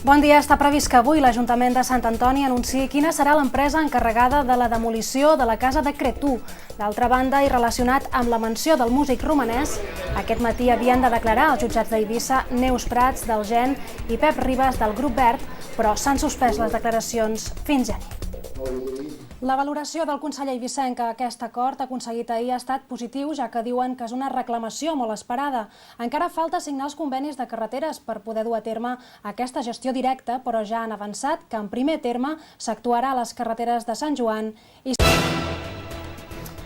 Bon dia. Està previst que avui l'Ajuntament de Sant Antoni anunciï quina serà l'empresa encarregada de la demolició de la casa de Cretú. D'altra banda, i relacionat amb la menció del músic romanès, aquest matí havien de declarar als jutjats d'Eivissa Neus Prats, del Gen, i Pep Ribas, del Grup Verd, però s'han suspès les declaracions fins ja. La valoració del conseller eivissenc a aquest acord aconseguit ahir ha estat positiu, ja que diuen que és una reclamació molt esperada. Encara falta signar els convenis de carreteres per poder dur a terme aquesta gestió directa, però ja han avançat que en primer terme s'actuarà a les carreteres de Sant Joan i...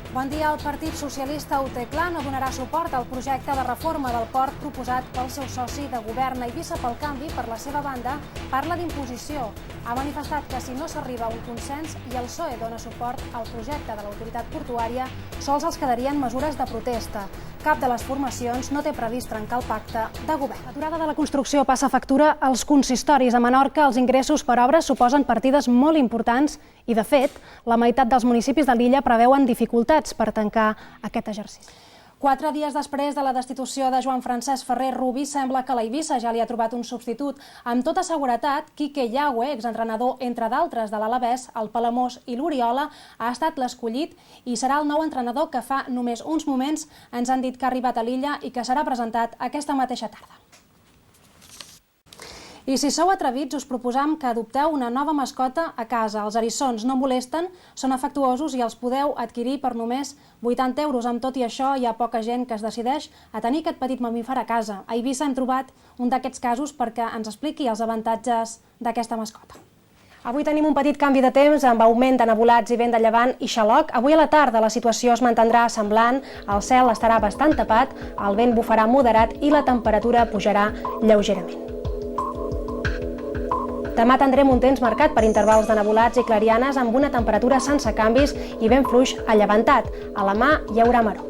Bon dia. El Partit Socialista ho té clar, no donarà suport al projecte de reforma del port proposat pel seu soci de govern. Eivissa pel Canvi, per la seva banda, parla d'imposició. Ha manifestat que si no s'arriba a un consens i el PSOE dona suport al projecte de l'autoritat portuària, sols els quedarien mesures de protesta. Cap de les formacions no té previst trencar el pacte de govern. L'aturada de la construcció passa factura als consistoris. A Menorca, els ingressos per obres suposen partides molt importants i, de fet, la meitat dels municipis de l'illa preveuen dificultats per tancar aquest exercici. 4 dies després de la destitució de Joan Francesc Ferrer Rubí, sembla que l'Eivissa ja li ha trobat un substitut. Amb tota seguretat, Quique Yagüe, exentrenador, entre d'altres, de l'Alavés, el Palamós i l'Oriola, ha estat l'escollit i serà el nou entrenador que fa només uns moments ens han dit que ha arribat a l'illa i que serà presentat aquesta mateixa tarda. I si sou atrevits, us proposam que adopteu una nova mascota a casa. Els eriçons no molesten, són afectuosos i els podeu adquirir per només 80 euros. Amb tot i això, hi ha poca gent que es decideix a tenir aquest petit mamífer a casa. A Eivissa hem trobat un d'aquests casos perquè ens expliqui els avantatges d'aquesta mascota. Avui tenim un petit canvi de temps amb augment de nuvolats i vent de llevant i xaloc. Avui a la tarda la situació es mantindrà semblant, el cel estarà bastant tapat, el vent bufarà moderat i la temperatura pujarà lleugerament. Demà tindrem un temps marcat per intervals de nuvolats i clarianes amb una temperatura sense canvis i vent fluix a llevantat. A la mà hi haurà maror.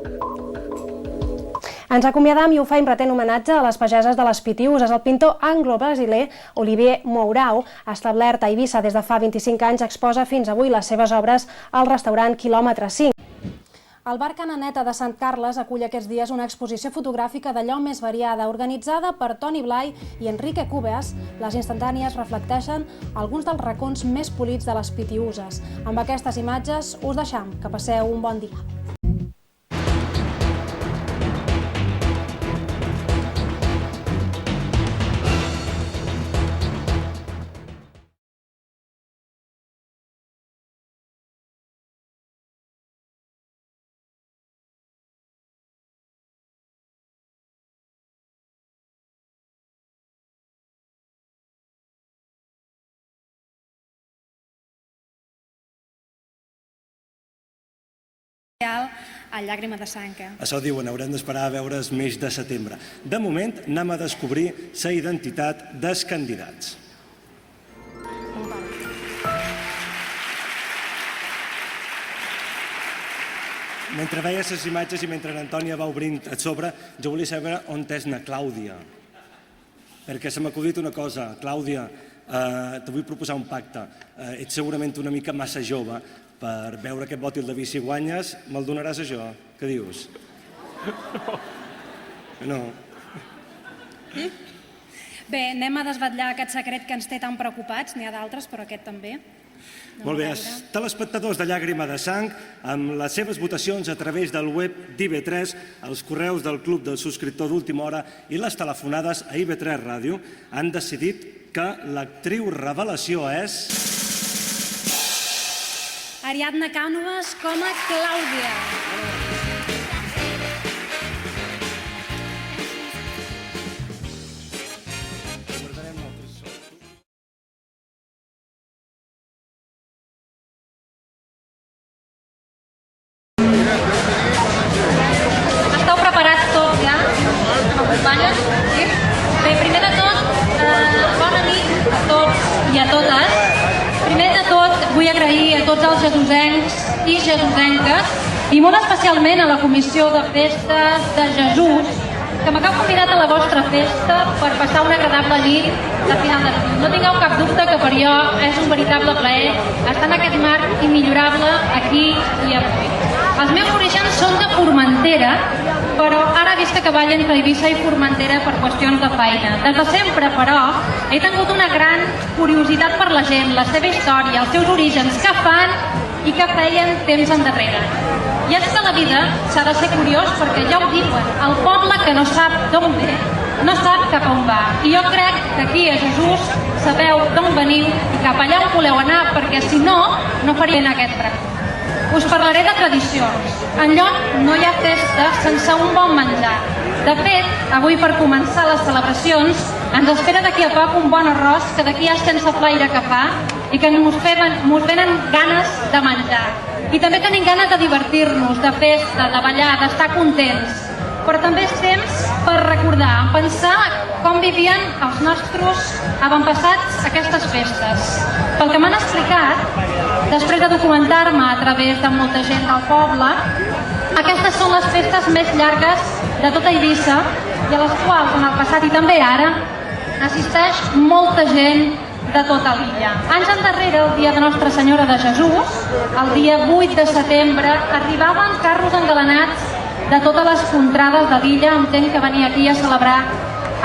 Ens acomiadam i ho faim retent homenatge a les pageses de les Pitiüses. El pintor anglo-brasiler Olivier Mourão, establert a Eivissa des de fa 25 anys, exposa fins avui les seves obres al restaurant Quilòmetre 5. El bar Cananeta de Sant Carles acull aquests dies una exposició fotogràfica d'allò més variada, organitzada per Toni Blai i Enrique Cubes. Les instantànies reflecteixen alguns dels racons més polits de les Pitiüses. Amb aquestes imatges us deixam que passeu un bon dia. A Llàgrima de Sang. Això diuen, haurem d'esperar a veure el mes de setembre. De moment, anem a descobrir la identitat dels candidats. Mentre veia les imatges i mentre l'Antònia va obrint a sobre, jo volia saber on és na Clàudia. Perquè se m'ha acudit una cosa. Clàudia, te vull proposar un pacte. Ets segurament una mica massa jove per veure aquest bòtil de vi. Si guanyes, me'l donaràs a jo. Què dius? No. Bé, anem a desvetllar aquest secret que ens té tan preocupats. N'hi ha d'altres, però aquest també. Molt bé, telespectadors de Llàgrima de Sang, amb les seves votacions a través del web d'IV3, els correus del Club del Subscriptor d'Última Hora i les telefonades a IV3 Ràdio, han decidit que l'actriu revelació és... Ariadna Cànovas com a Clàudia. Esteu preparats tots ja? M'acompanyen? Sí? Bé, primer de tot, bona nit a tots i a totes. Primer de tot, vull agrair a tots els jesusencs i jesusenques i molt especialment a la Comissió de Festes de Jesús que m'ha convidat a la vostra festa per passar una agradable nit de final d'estiu. No tingueu cap dubte que per jo és un veritable plaer estar en aquest marc immillorable aquí i avui. Els meus orígens són de Formentera però ara he vist que cavalla entre Eivissa i Formentera per qüestions de feina. Des de sempre, però, he tingut una gran curiositat per la gent, la seva història, els seus orígens, què fan i què feien temps endarrere. I és que la vida s'ha de ser curiós perquè ja ho diuen, el poble que no sap d'on ve, no sap cap on va. I jo crec que aquí a Jesús sabeu d'on veniu i cap allà on voleu anar, perquè si no, no farien aquest prec. Us parlaré de tradicions. Enlloc no hi ha festa sense un bon menjar. De fet, avui per començar les celebracions ens espera d'aquí a poc un bon arròs que d'aquí ja sense flaire que fa i que mos venen ganes de menjar. I també tenim ganes de divertir-nos, de festa, de ballar, d'estar contents. Però també és temps per recordar, pensar com vivien els nostres avantpassats aquestes festes. Pel que m'han explicat, després de documentar-me a través de molta gent del poble, aquestes són les festes més llargues de tota Eivissa i a les quals en el passat i també ara assisteix molta gent de tota l'illa. Anys endarrere, el dia de Nostra Senyora de Jesús, el dia 8 de setembre, arribaven carros engalanats de totes les contrades de l'illa amb gent que venia aquí a celebrar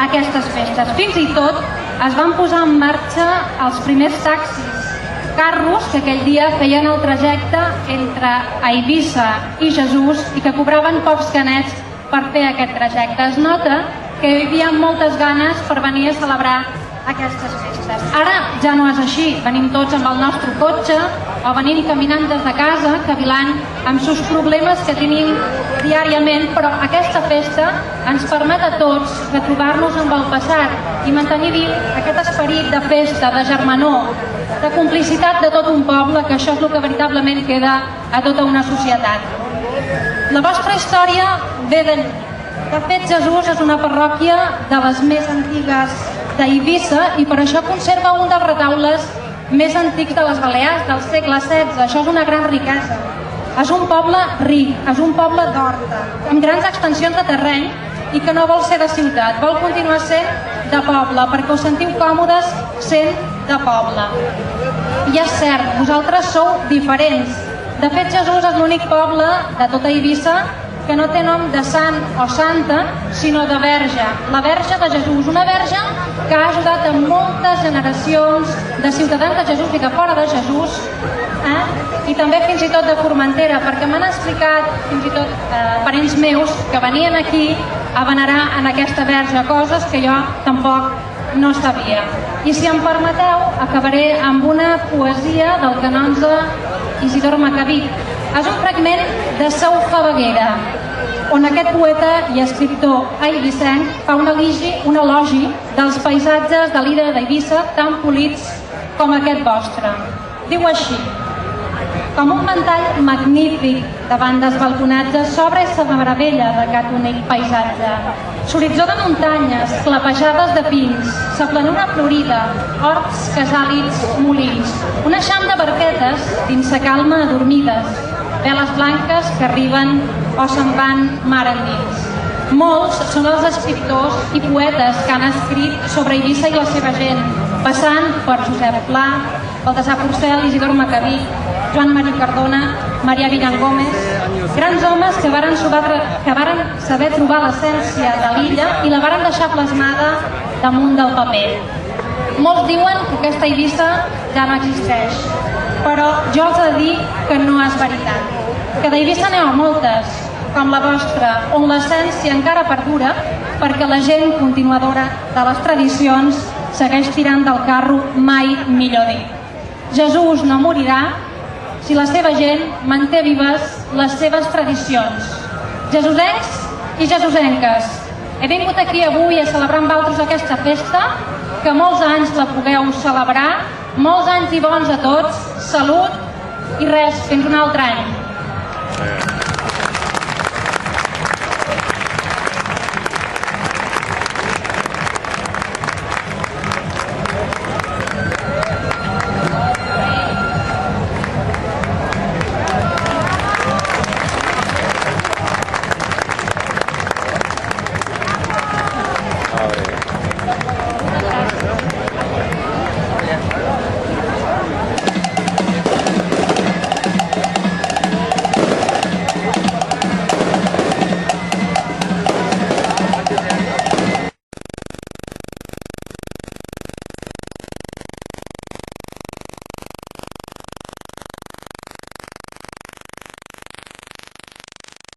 aquestes festes. Fins i tot es van posar en marxa els primers taxis, carros que aquell dia feien el trajecte entre Eivissa i Jesús i que cobraven pocs canets per fer aquest trajecte. Es nota que hi havia moltes ganes per venir a celebrar aquestes festes. Ara ja no és així, venim tots amb el nostre cotxe o venim caminant des de casa, cavilant amb sus problemes que tenim diàriament, però aquesta festa ens permet a tots retrobar-nos amb el passat i mantenir viu aquest esperit de festa, de germanor, de complicitat de tot un poble, que això és el que veritablement queda a tota una societat. La vostra història ve de lluny. De fet, Jesús és una parròquia de les més antigues d'Eivissa i per això conserva un dels retaules més antics de les Balears del segle XVI. Això és una gran riquesa. És un poble ric, és un poble d'horta, amb grans extensions de terreny i que no vol ser de ciutat, vol continuar sent de poble, perquè us sentiu còmodes sent de poble. I és cert, vosaltres sou diferents. De fet, Jesús és l'únic poble de tota Eivissa que no té nom de sant o santa, sinó de verge. La verge de Jesús, una verge que ha ajudat a moltes generacions de ciutadans de Jesús i de fora de Jesús, i també fins i tot de Formentera, perquè m'han explicat fins i tot parents meus que venien aquí a venerar en aquesta verge, coses que jo tampoc no sabia. I si em permeteu, acabaré amb una poesia del canonge Isidor Macabí. És un fragment de Seu Fabaguera, on aquest poeta i escriptor eivissenc fa un elogi dels paisatges de l'illa d'Eivissa tan polits com aquest vostre. Diu així: com un ventall magnífic de bandes balconatges s'obre sa meravella d'aquest únic paisatge. L'horitzó de muntanyes, clapejades de pins, sa planura florida, horts, casàlids, molins, un eixam de barquetes dins sa calma adormides, veles blanques que arriben o se'n van mar endins. Molts són els escriptors i poetes que han escrit sobre Eivissa i la seva gent, passant per Josep Pla, Baltasar Porcel, Isidor Macabí, Joan Marí Cardona, Marià Villan Gómez, grans homes que varen saber trobar l'essència de l'illa i la varen deixar plasmada damunt del paper. Molts diuen que aquesta Eivissa ja no existeix, però jo els he de dir que no és veritat, que d'Eivissa n'hi ha moltes, com la vostra, on l'essència encara perdura perquè la gent continuadora de les tradicions segueix tirant del carro, mai millor dit. Jesús no morirà si la seva gent manté vives les seves tradicions. Jesusencs i jesusenques, he vingut aquí avui a celebrar amb altres aquesta festa, que molts anys la pugueu celebrar, molts anys i bons a tots, salut i res, fins un altre any.